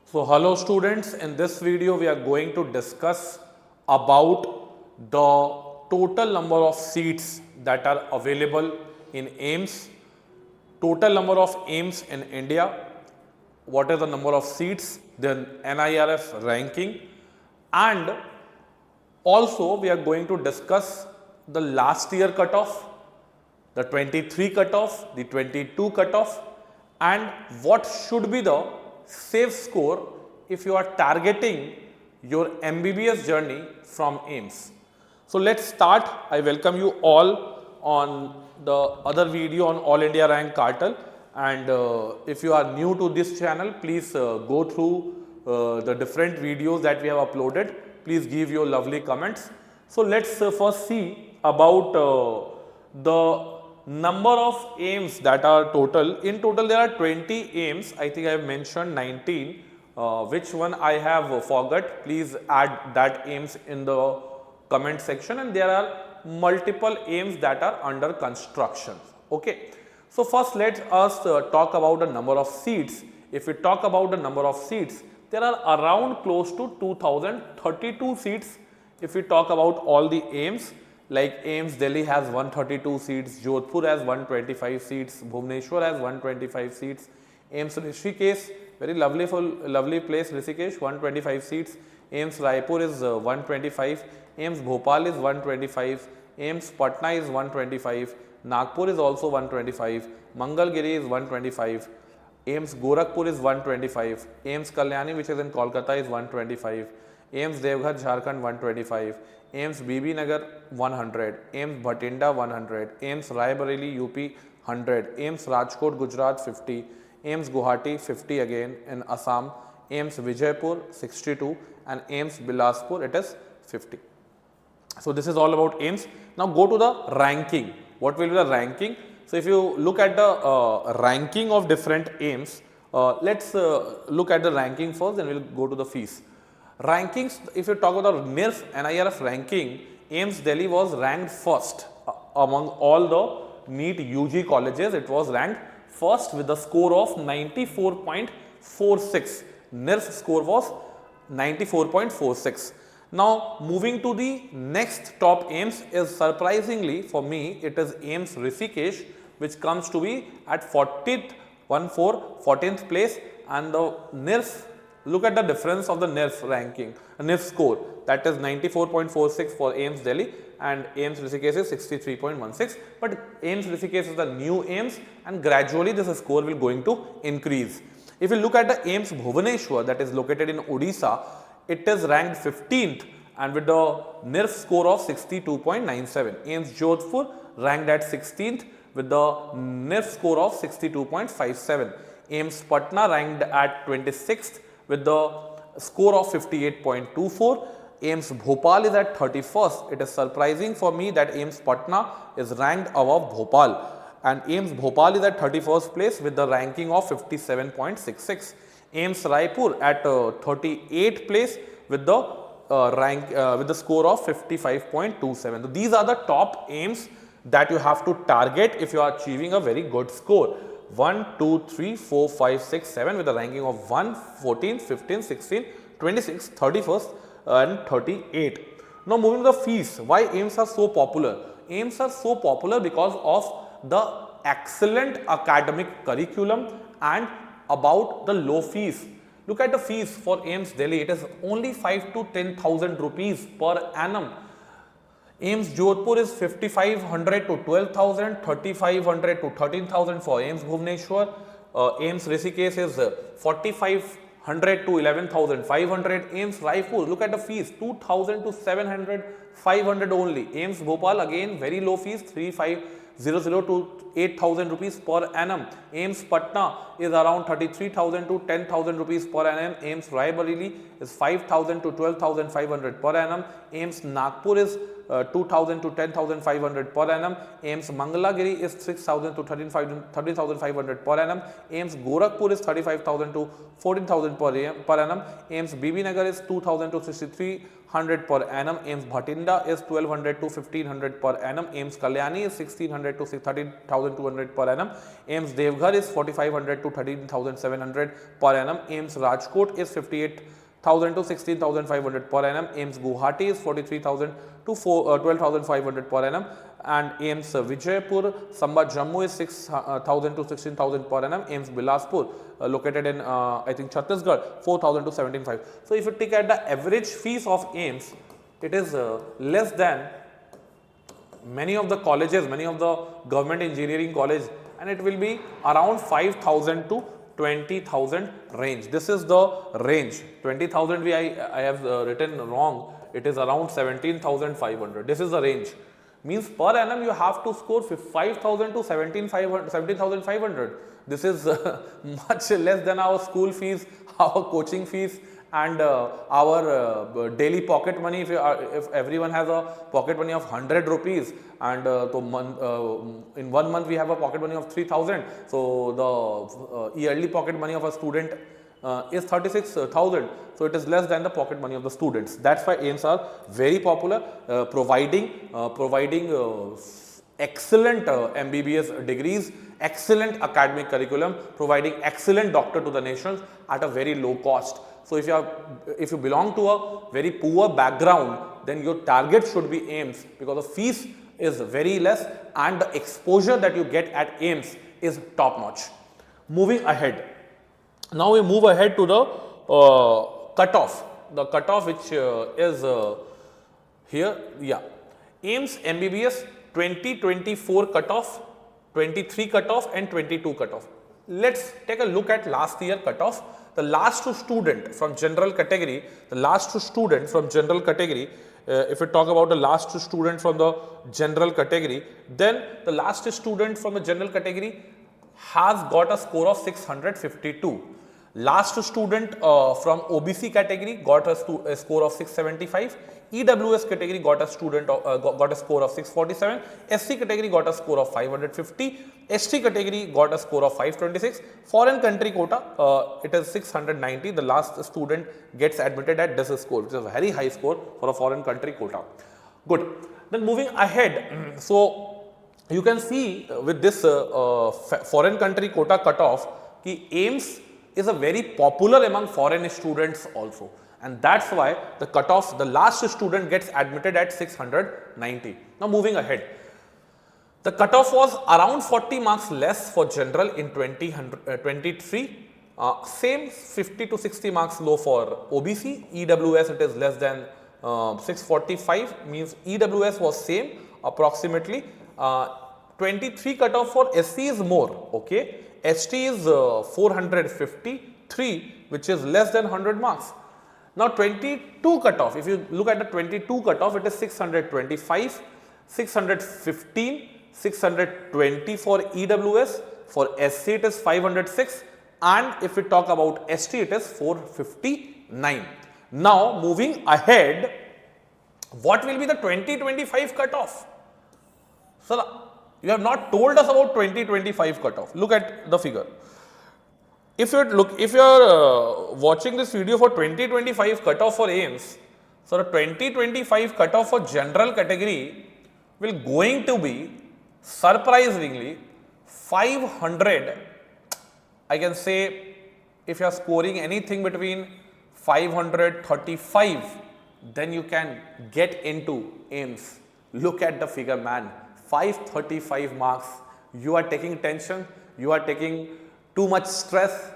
So hello students, in this video we are going to discuss about the total number of seats that are available in AIIMS, total number of AIIMS in India, what is the number of seats, then NIRF ranking, and also we are going to discuss the last year cutoff, the 23 cutoff, the 22 cutoff, and what should be the safe score if you are targeting your MBBS journey from AIIMS. So let's start. I welcome you all on the other video on All India Rank Cartel, and if you are new to this channel, please go through the different videos that we have uploaded. Please give your lovely comments. So let's first see about the number of AIIMS that are total. In total there are 20 AIIMS. I think I have mentioned 19. Which one I have forgot, please add that AIIMS in the comment section, and there are multiple AIIMS that are under construction. Okay. So first let us talk about the number of seats. If we talk about the number of seats, there are around close to 2032 seats. If we talk about all the AIIMS, like AIIMS Delhi has 132 seats, Jodhpur has 125 seats, Bhubaneswar has 125 seats, AIIMS Rishikesh, very lovely place Rishikesh, 125 seats, AIIMS Raipur is 125, AIIMS Bhopal is 125, AIIMS Patna is 125, Nagpur is also 125, Mangalgiri is 125, AIIMS Gorakhpur is 125, AIIMS Kalyani, which is in Kolkata, is 125, AIIMS Devghar Jharkhand 125, AIIMS BB Nagar 100, AIIMS Bhatinda 100, AIIMS Raebareli UP 100, AIIMS Rajkot Gujarat 50, AIIMS Guwahati 50 again in Assam, AIIMS Vijaypur 62, and AIIMS Bilaspur it is 50. So this is all about AIIMS. Now go to the ranking. What will be the ranking? So if you look at the ranking of different AIIMS, let's look at the ranking first, then we'll go to the fees. Rankings, if you talk about the NIRF, NIRF ranking, AIIMS Delhi was ranked first among all the NEET UG colleges. It was ranked first with a score of 94.46. NIRF score was 94.46. Now moving to the next top AIIMS is, surprisingly for me, it is AIIMS Rishikesh, which comes to be at 14th place, and the NIRF, look at the difference of the NIRF ranking, NIRF score, that is 94.46 for AIIMS Delhi and AIIMS Rishikesh is 63.16. But AIIMS Rishikesh is the new AIIMS, and gradually this score will going to increase. If you look at the AIIMS Bhubaneswar, that is located in Odisha, it is ranked 15th and with the NIRF score of 62.97. AIIMS Jodhpur ranked at 16th with the NIRF score of 62.57. AIIMS Patna ranked at 26th with the score of 58.24. AIIMS Bhopal is at 31st. It is surprising for me that AIIMS Patna is ranked above Bhopal, and AIIMS Bhopal is at 31st place with the ranking of 57.66. AIIMS Raipur at 38th place with the with the score of 55.27. So these are the top AIIMS that you have to target if you are achieving a very good score. 1, 2, 3, 4, 5, 6, 7 with a ranking of 1, 14, 15, 16, 26, 31st and 38. Now moving to the fees. Why AIIMS are so popular? AIIMS are so popular because of the excellent academic curriculum and about the low fees. Look at the fees for AIIMS Delhi. It is only 5 to 10,000 rupees per annum. AIIMS Jodhpur is 5,500 to 12,000, 3,500 to 13,000 for AIIMS Bhubaneswar. AIIMS Rishikesh is 4,500 to 11,500. AIIMS Raipur, look at the fees, 2,000 to 700, 500 only. AIIMS Bhopal, again very low fees, 3,500 to 8,000 rupees per annum. AIIMS Patna is around 33,000 to 10,000 rupees per annum. AIIMS Raebareli is 5,000 to 12,500 per annum. AIIMS Nagpur is 2,000 to 10,500 per annum. AIIMS Mangalagiri is 6,000 to 13,500 per annum. AIIMS Gorakhpur is 35,000 to 14,000 per annum. AIIMS Bibinagar is 2,000 to 6,300 per annum. AIIMS Bhatinda is 1,200 to 1,500 per annum. AIIMS Kalyani is 1,600 to 13,200 per annum. AIIMS Devghar is 4,500 to 13,700 per annum. AIIMS Rajkot is 58,000 to 16,500 per annum. AIIMS Guwahati is 43,000 to 12,500 per annum, and AIIMS Vijaypur Sambha Jammu is 6,000 to 16,000 per annum. AIIMS Bilaspur located in I think Chhattisgarh, 4,000 to 17,500. So if you take at the average fees of AIIMS, it is less than many of the colleges, many of the government engineering college, and it will be around 5,000 to 20,000 range. This is the range. 20,000 I have written wrong. It is around 17,500. This is the range. Means per annum you have to score 5,000 to 17,500. This is much less than our school fees, our coaching fees, and our daily pocket money. If everyone has a pocket money of 100 rupees, and in 1 month we have a pocket money of 3,000, so the yearly pocket money of a student is 36,000. So it is less than the pocket money of the students. That's why AIIMS are very popular, providing excellent MBBS degrees, excellent academic curriculum, providing excellent doctor to the nations at a very low cost. So if you belong to a very poor background, then your target should be AIIMS, because the fees is very less and the exposure that you get at AIIMS is top notch. Moving ahead, now we move ahead to the cutoff. The cutoff which is here, yeah, AIIMS MBBS 2024 cutoff, 23 cutoff and 22 cutoff. Let's take a look at last year cutoff. The last student from general category, if we talk about the last student from the general category, then the last student from the general category has got a score of 652. Last student from OBC category got a score of 675. EWS category got a score of 647. SC category got a score of 550. ST category got a score of 526. Foreign country quota, it is 690. The last student gets admitted at this score, which is a very high score for a foreign country quota. Good. Then moving ahead, so you can see with this foreign country quota cutoff, ki AIIMS is a very popular among foreign students also, and that's why the cutoff, the last student gets admitted at 690. Now moving ahead, the cutoff was around 40 marks less for general in 2023, same 50 to 60 marks low for OBC. EWS it is less than 645, means EWS was same approximately. 23 cutoff for SC is more, okay. ST is 453, which is less than 100 marks. Now 22 cutoff, if you look at the 22 cutoff, it is 625, 615, 620 for EWS, for SC it is 506, and if we talk about ST it is 459. Now moving ahead, what will be the 2025 cutoff? So you have not told us about 2025 cutoff. Look at the figure. If you are watching this video for 2025 cutoff for AIIMS, so the 2025 cutoff for general category will going to be surprisingly 500. I can say if you are scoring anything between 535, then you can get into AIIMS. Look at the figure, man. 535 marks. You are taking tension, you are taking too much stress.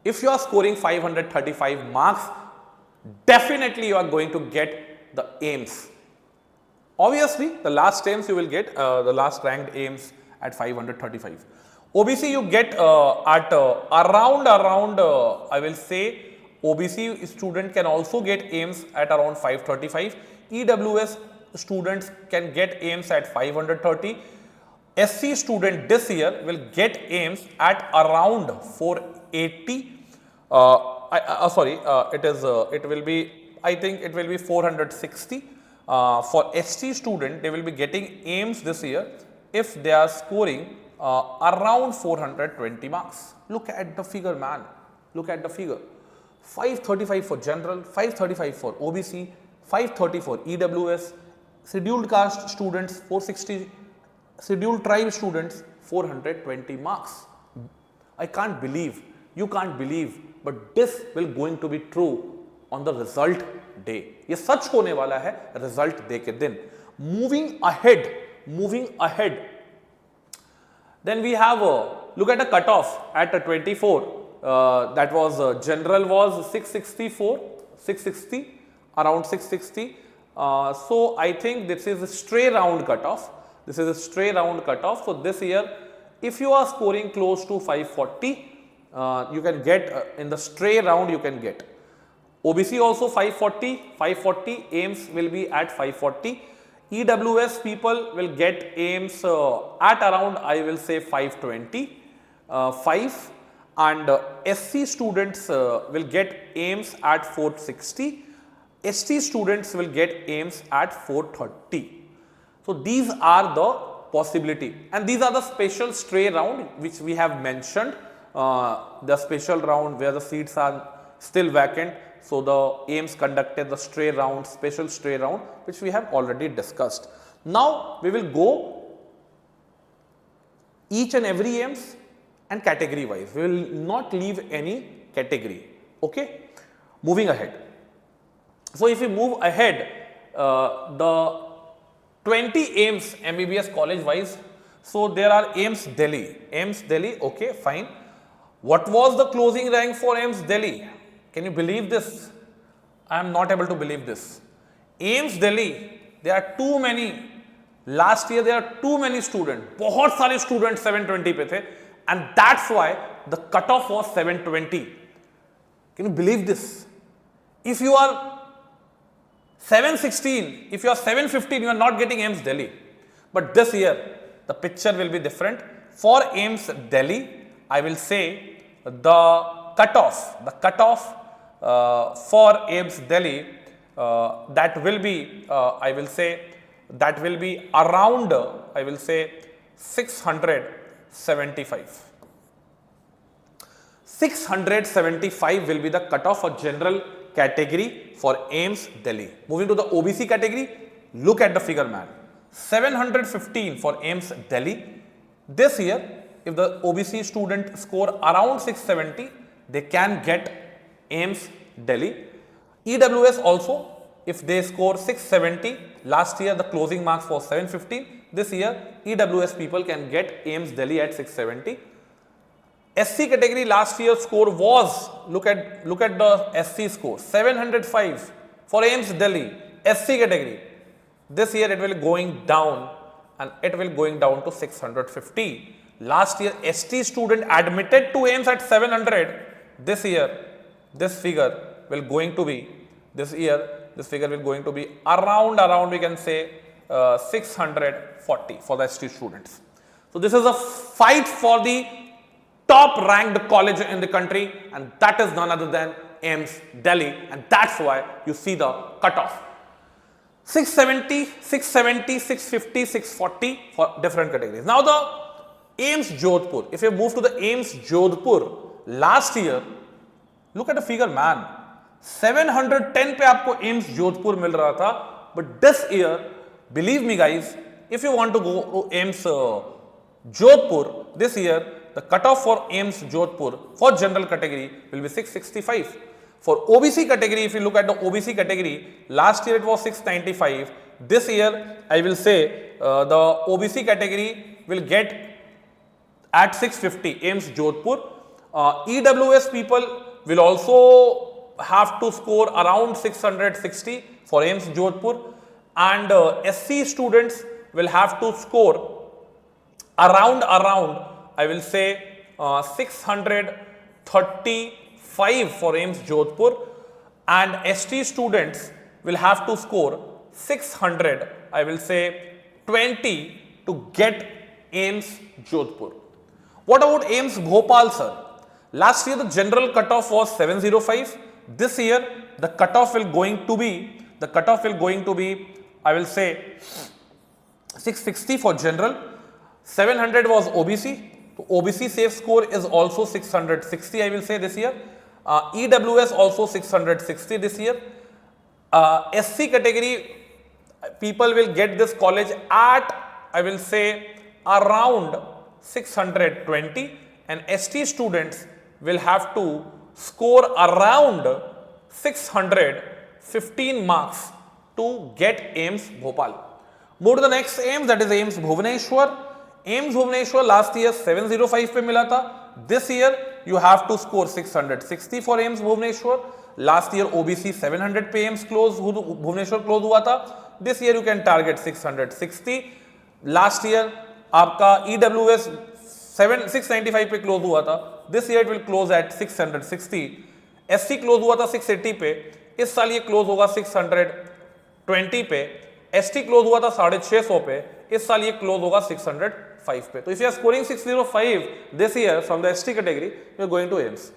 If you are scoring 535 marks, definitely you are going to get the AIIMS. Obviously, the last AIIMS you will get, the last ranked AIIMS at 535. OBC you get at around I will say OBC student can also get AIIMS at around 535. EWS students can get AIIMS at 530. SC student this year will get AIIMS at around 480. It will be, I think it will be 460. For ST student, they will be getting AIIMS this year if they are scoring around 420 marks. Look at the figure, man. Look at the figure. 535 for general, 535 for OBC, 530 for EWS, scheduled caste students 460, scheduled tribe students 420 marks. I can't believe, you can't believe, but this will going to be true on the result day. ये सच होने वाला है result day के दिन. Moving ahead, then we have look at a cutoff at a 24. That was general was 660, around 660. So I think this is a stray round cutoff. So this year, if you are scoring close to 540, you can get in the stray round, you can get. OBC also 540, AIIMS will be at 540. EWS people will get AIIMS at around, I will say 520, 5, and SC students will get AIIMS at 460. ST students will get AIIMS at 430. So these are the possibility, and these are the special stray round which we have mentioned, the special round where the seats are still vacant. So the AIIMS conducted the stray round, special stray round, which we have already discussed. Now we will go each and every AIIMS and category wise. We will not leave any category. Okay, moving ahead. So if we move ahead, the 20 AIIMS MBBS college wise. So there are AIIMS Delhi. Okay, fine. What was the closing rank for AIIMS Delhi? Can you believe this? I am not able to believe this. AIIMS Delhi, there are too many. Last year there are too many students. बहुत सारे students 720 पे थे, and that's why the cutoff was 720. Can you believe this? If you are 716, if you are 715, you are not getting AIIMS Delhi. But this year, the picture will be different. For AIIMS Delhi, I will say the cutoff for AIIMS Delhi, that will be, I will say, that will be around, I will say, 675. 675 will be the cutoff for general category for AIIMS Delhi. Moving to the OBC category, look at the figure, man. 715 for AIIMS Delhi. This year, if the OBC student score around 670, they can get AIIMS Delhi. EWS also, if they score 670, last year the closing marks was 715. This year, EWS people can get AIIMS Delhi at 670. SC category last year's score was, look at the SC score, 705 for AIIMS Delhi, SC category. This year it will going down, and it will going down to 650. Last year ST student admitted to AIIMS at 700. This year, this figure will going to be, around we can say 640 for the ST students. So this is a fight for the top ranked college in the country, and that is none other than AIIMS Delhi, and that's why you see the cutoff. 670, 650, 640 for different categories. Now the AIIMS Jodhpur, if you move to the AIIMS Jodhpur, last year, look at the figure, man. 710 पे आपको AIIMS Jodhpur मिल रहा था, but this year, believe me guys, if you want to go to AIIMS Jodhpur, this year, the cutoff for AIIMS Jodhpur for general category will be 665. For OBC category, if you look at the OBC category, last year it was 695. This year, I will say the OBC category will get at 650 AIIMS Jodhpur. EWS people will also have to score around 660 for AIIMS Jodhpur, and SC students will have to score around I will say 635 for AIIMS Jodhpur, and ST students will have to score 600, I will say 20 to get AIIMS Jodhpur. What about AIIMS Bhopal, sir? Last year the general cutoff was 705. This year the cutoff will going to be I will say 660 for general, 700 was OBC. So OBC safe score is also 660, I will say this year. EWS also 660 this year. SC category people will get this college at, I will say, around 620, and ST students will have to score around 615 marks to get AIIMS Bhopal. Move to the next AIIMS, that is AIIMS Bhubaneswar. AIIMS Bhubaneswar last year 705 पे मिला था. This year you have to score 660 for AIIMS Bhubaneswar. Last year OBC 700 पे AIIMS Bhubaneswar close हुआ था. This year you can target 660. Last year आपका EWS 695 पे close हुआ था. This year it will close at 660. SC close हुआ था 680 पे. इस साल ये क्लोज होगा 620 पे. ST क्लोज हुआ था 650 पे. इस साल ये क्लोज होगा 605 पे. तो if you are scoring 605 this year from the ST category, you are going to AIIMS.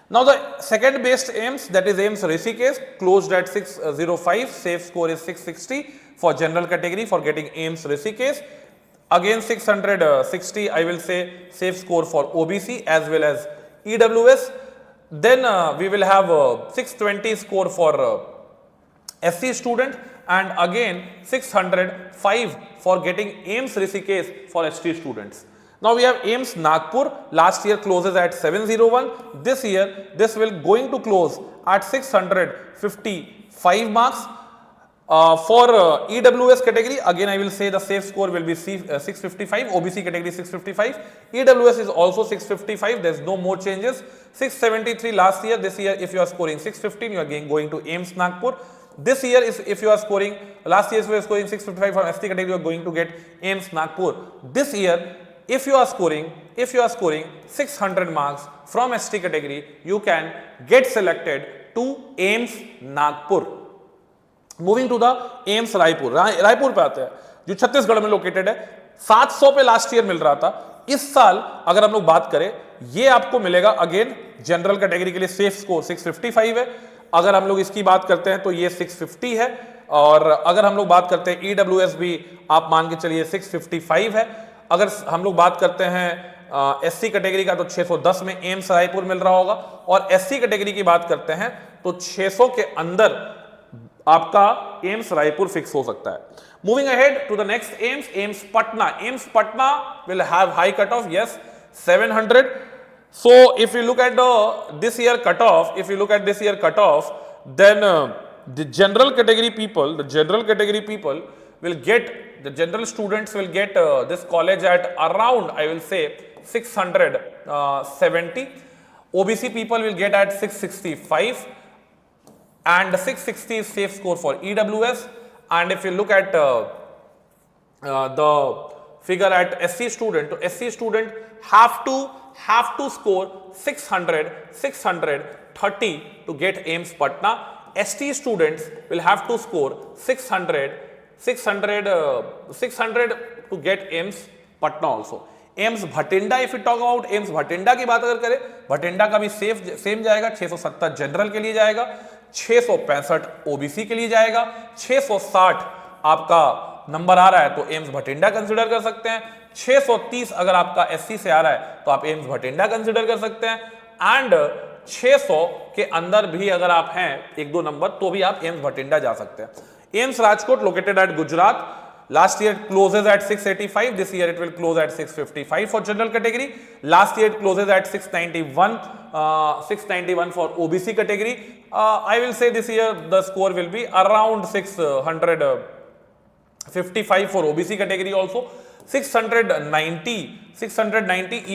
Now the second best AIIMS, that is AIIMS Rishikesh, closed at 605. Safe score is 660 for general category for getting AIIMS Rishikesh. Again 660, I will say, safe score for OBC as well as EWS. Then we will have 620 score for SC student, and again 605 for getting AIIMS Rishikesh for ST students. Now we have AIIMS Nagpur. Last year closes at 701. This year this will going to close at 655 marks. For EWS category, again I will say the safe score will be 655, OBC category 655, EWS is also 655, there is no more changes. 673 last year. This year if you are scoring 615, you are going to AIIMS Nagpur. This year is if you are scoring, last year if you are scoring 655 from ST category, you are going to get AIIMS Nagpur. This year if you are scoring 600 marks from ST category, you can get selected to AIIMS Nagpur. Moving to the AIIMS Raipur. Raipur पे आते हैं जो छत्तीसगढ़ में located है. 700 पे last year मिल रहा था. इस साल अगर हम लोग बात करें, ये आपको मिलेगा अगेन जनरल कैटेगरी के लिए सेफ स्कोर 655 है. अगर हम लोग इसकी बात करते हैं तो ये 650 है, और अगर हम लोग बात करते हैं EWS भी आप मान के चलिए 655 है. अगर हम लोग बात करते हैं SC कैटेगरी का तो 610 में एम्स रायपुर मिल रहा होगा, और SC कैटेगरी की बात करते हैं तो 600 के अंदर आपका एम्स रायपुर फिक्स हो सकता है. Moving ahead to the next AIIMS, AIIMS Patna. AIIMS Patna will have high cut off, yes, 700. So if you look at this year cutoff, then the general category people will get, the general students will get this college at around, I will say, 670. OBC people will get at 665. And 660 is safe score for EWS. And if you look at the figure at SC student, to SC student have to score 630 to get AIIMS Patna. ST students will have to score 600 to get AIIMS Patna also. AIIMS Bhatinda, if we talk about AIIMS Bhatinda की बात अगर करें, Bhatinda का भी same जाएगा. 670 general के लिए जाएगा, 665 OBC के लिए जाएगा, 660 आपका नंबर आ रहा है तो AIIMS Bhatinda कंसिडर कर सकते हैं. 630 अगर आपका SC से आ रहा है तो आप AIIMS Bhatinda कंसिडर कर सकते हैं. एंड 600 के अंदर भी अगर आप हैं एक दो नंबर तो भी आप AIIMS Bhatinda जा सकते हैं. AIIMS Rajkot located at Gujarat. Last year it closes at 685. This year it will close at 655 for general category. Last year it closes at 691 for OBC category. I will say this year the score will be around 655 for OBC category also. 690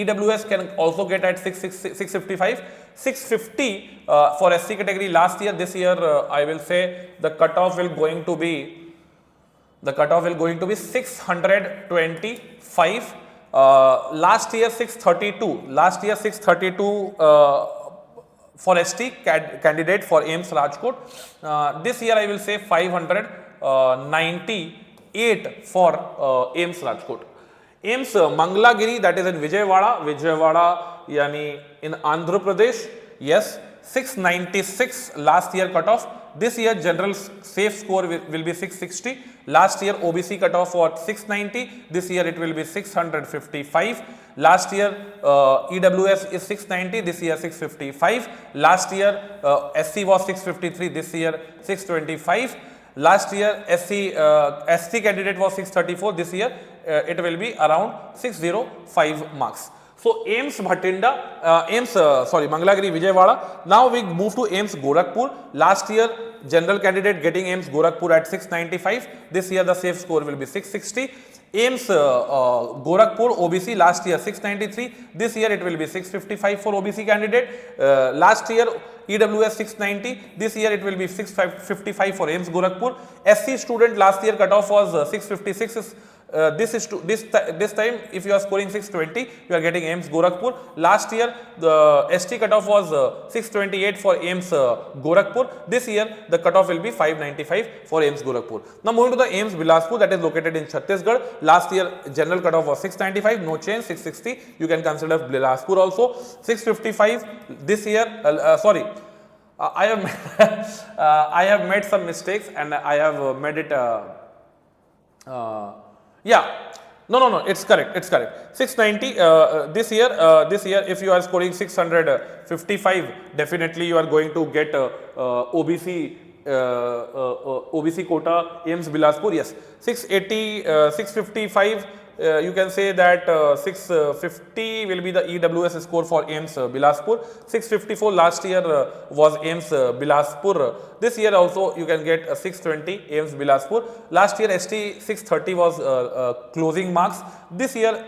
EWS can also get at 655. 650 for SC category last year. This year I will say the cutoff will going to be 625. Last year 632 for ST candidate for AIIMS Rajkot. This year I will say 598 for AIIMS Rajkot. AIIMS Mangalagiri, that is in Vijayawada yani in Andhra Pradesh. Yes, 696 last year cutoff. This year general safe score will be 660. Last year OBC cutoff was 690. This year it will be 655. Last year EWS is 690. This year 655. Last year SC was 653. This year 625. Last year SC candidate was 634. This year it will be around 605 marks. So AIIMS Bhatinda, Mangalagiri Vijayawada. Now we move to AIIMS Gorakhpur. Last year general candidate getting AIIMS Gorakhpur at 695. This year the safe score will be 660. AIIMS Gorakhpur OBC last year 693. This year it will be 655 for OBC candidate. Last year EWS 690. This year it will be 655 for AIIMS Gorakhpur. SC student last year cutoff was 656. This time if you are scoring 620, you are getting AIIMS Gorakhpur. Last year the ST cutoff was 628 for AIIMS Gorakhpur. This year the cutoff will be 595 for AIIMS Gorakhpur. Now moving to the AIIMS Bilaspur, that is located in Chhattisgarh. Last year general cutoff was 695, no change, 660. You can consider Bilaspur also. 655 this year. I have I have made some mistakes and I have made it. No, it's correct. 690 this year if you are scoring 655, definitely you are going to get OBC quota AIIMS Bilaspur. Yes, 680, 655. You can say that 650 will be the EWS score for AIIMS Bilaspur. 654 last year was AIIMS Bilaspur. This year also you can get 620 AIIMS Bilaspur. Last year ST 630 was closing marks. This year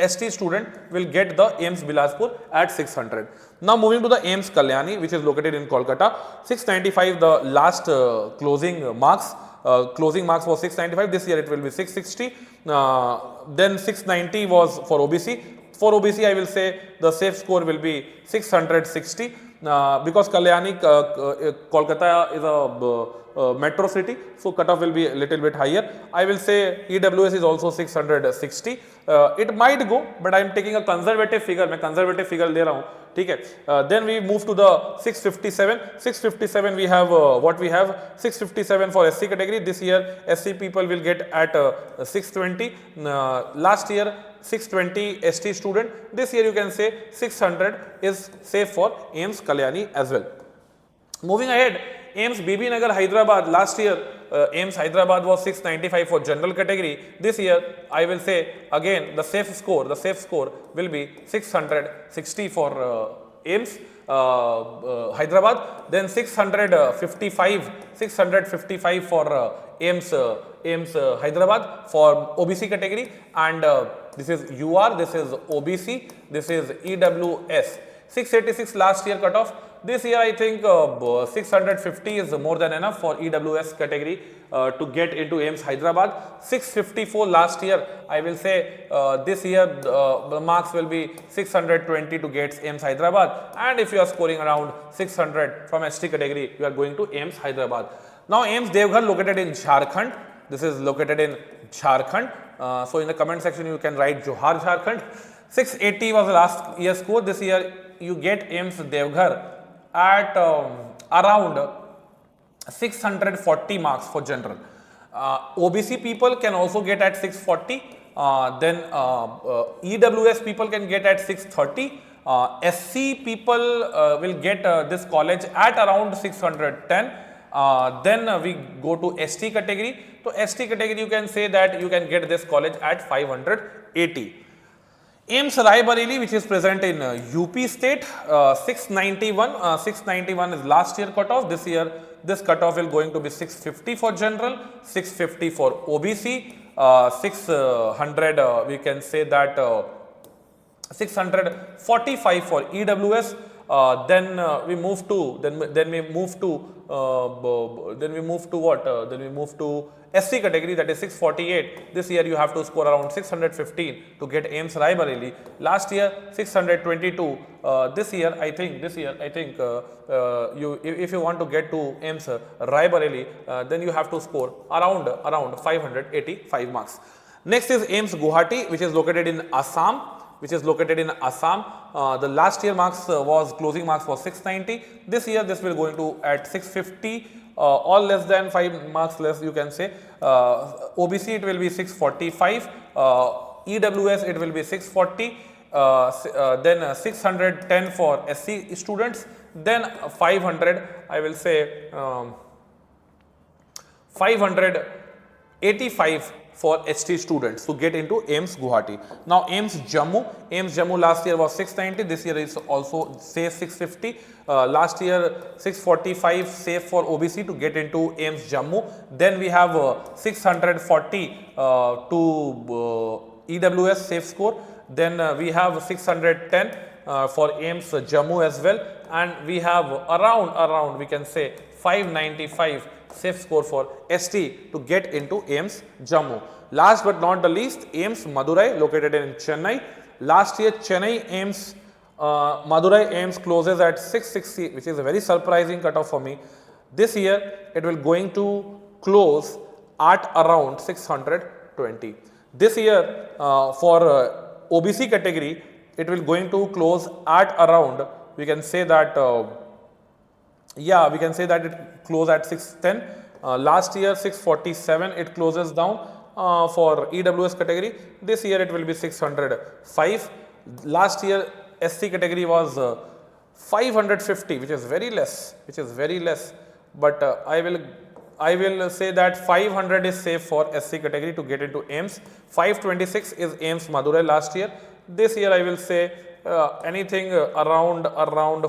ST student will get the AIIMS Bilaspur at 600. Now moving to the AIIMS Kalyani, which is located in Kolkata. 695 the last closing marks. Closing marks was 695. This year it will be 660. Then 690 was for OBC. For OBC, I will say the safe score will be 660 because Kalyani, Kolkata is a metro city, so cutoff will be a little bit higher. I will say EWS is also 660. It might go, but I am taking a conservative figure. मैं conservative figure ले रहा हूँ. ठीक है. Then we move to the 657. 657 we have what we have 657 for SC category. This year SC people will get at 620. Last year 620 ST student. This year you can say 600 is safe for AIIMS Kalyani as well. Moving ahead, AIIMS BB Nagar Hyderabad. Last year AIIMS Hyderabad was 695 for general category. This year I will say again the safe score will be 660 for AIIMS Hyderabad. Then 655 for AIIMS Hyderabad for OBC category, and this is UR, this is OBC, this is EWS. 686 last year cutoff. This year I think 650 is more than enough for EWS category to get into AIIMS Hyderabad. 654 last year, I will say this year the marks will be 620 to get AIIMS Hyderabad, and if you are scoring around 600 from ST category, you are going to AIIMS Hyderabad. Now AIIMS Devghar located in Jharkhand. This is located in Jharkhand. So in the comment section you can write Johar Jharkhand. 680 was the last year's score. This year you get AIIMS Devghar at around 640 marks for general. OBC people can also get at 640. Then EWS people can get at 630. SC people will get this college at around 610. Then we go to ST category. So ST category you can say that you can get this college at 580. AIIMS Raebareli, which is present in UP state, 691. 691 is last year cutoff. This year this cutoff will going to be 650 for general, 650 for OBC, 600 we can say that 645 for EWS. Then we move to SC category, that is 648. This year you have to score around 615 to get AIIMS Raebareli. Last year 622. This year I think if you want to get to AIIMS Raebareli, then you have to score around 585 marks. Next is AIIMS Guwahati, which is located in Assam. which is located in Assam. The last year marks closing marks was 690. This year this will going to at 650, or less than 5 marks less, you can say. OBC it will be 645, EWS it will be 640, then 610 for SC students, then 500, I will say 585 for HT students to get into AIIMS Guwahati. Now AIIMS Jammu last year was 690, this year is also say 650. Last year 645 safe for OBC to get into AIIMS Jammu. Then we have 640 to EWS safe score. Then we have 610 for AIIMS Jammu as well, and we have around we can say 595 safe score for ST to get into AIIMS Jammu. Last but not the least, AIIMS Madurai located in Chennai. Last year Chennai AIIMS Madurai AIIMS closes at 660, which is a very surprising cutoff for me. This year it will going to close at around 620. This year for OBC category it will going to close at around, we can say that we can say that it closed at 610. Last year 647 it closes down for EWS category. This year it will be 605. Last year SC category was 550, which is very less, but I will say that 500 is safe for SC category to get into AIIMS. 526 is AIIMS Madurai last year. This year I will say anything around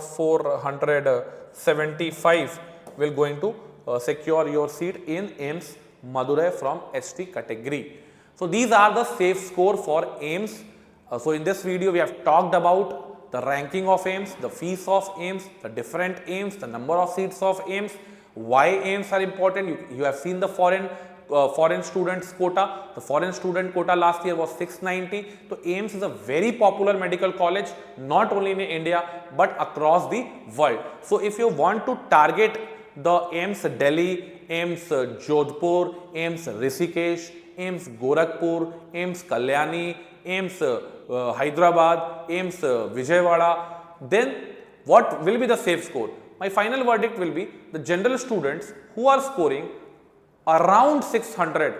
475 will going to secure your seat in AIIMS Madurai from HT category. So these are the safe score for AIIMS. So in this video we have talked about the ranking of AIIMS, the fees of AIIMS, the different AIIMS, the number of seats of AIIMS, why AIIMS are important. You have seen the foreign students quota. The foreign student quota last year was 690. So AIIMS is a very popular medical college, not only in India but across the world. So if you want to target the AIIMS Delhi, AIIMS Jodhpur, AIIMS Rishikesh, AIIMS Gorakhpur, AIIMS Kalyani, AIIMS Hyderabad, AIIMS Vijayawada, then what will be the safe score? My final verdict will be the general students who are scoring around 600,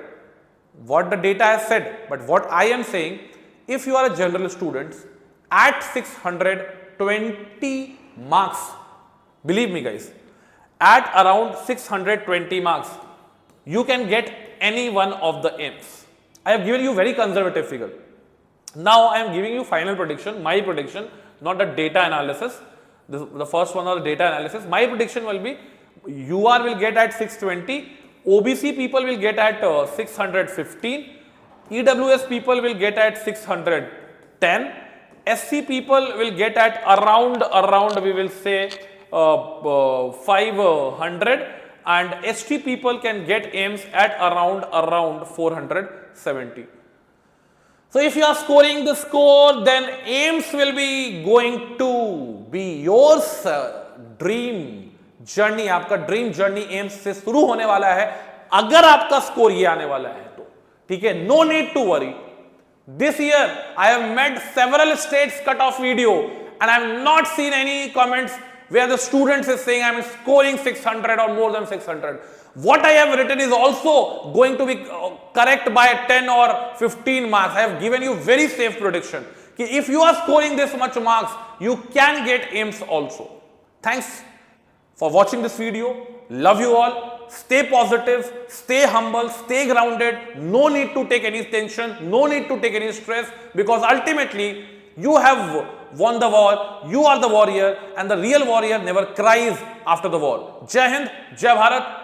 what the data has said, but what I am saying, if you are a general student at 620 marks, believe me guys, at around 620 marks, you can get any one of the AIIMS. I have given you very conservative figure. Now I am giving you final prediction, my prediction, not the data analysis. The first one or the data analysis. My prediction will be UR will get at 620, OBC people will get at 615, EWS people will get at 610, SC people will get at around we will say 500, and ST people can get AIIMS at around 470. So if you are scoring the score, then AIIMS will be going to be yours. Dream journey, आपका dream journey AIIMS से शुरू होने वाला है अगर आपका score ये आने वाला है तो, ठीक है. No need to worry. This year I have made several states cutoff video and I have not seen any comments where the students is saying I am scoring 600 or more than 600. What I have written is also going to be correct by 10 or 15 marks. I have given you very safe prediction. If you are scoring this much marks, you can get AIIMS also. Thanks for watching this video. Love you all. Stay positive, stay humble, stay grounded. No need to take any tension, no need to take any stress, because ultimately you have won the war, you are the warrior, and the real warrior never cries after the war. Jai Hind, Jai Bharat.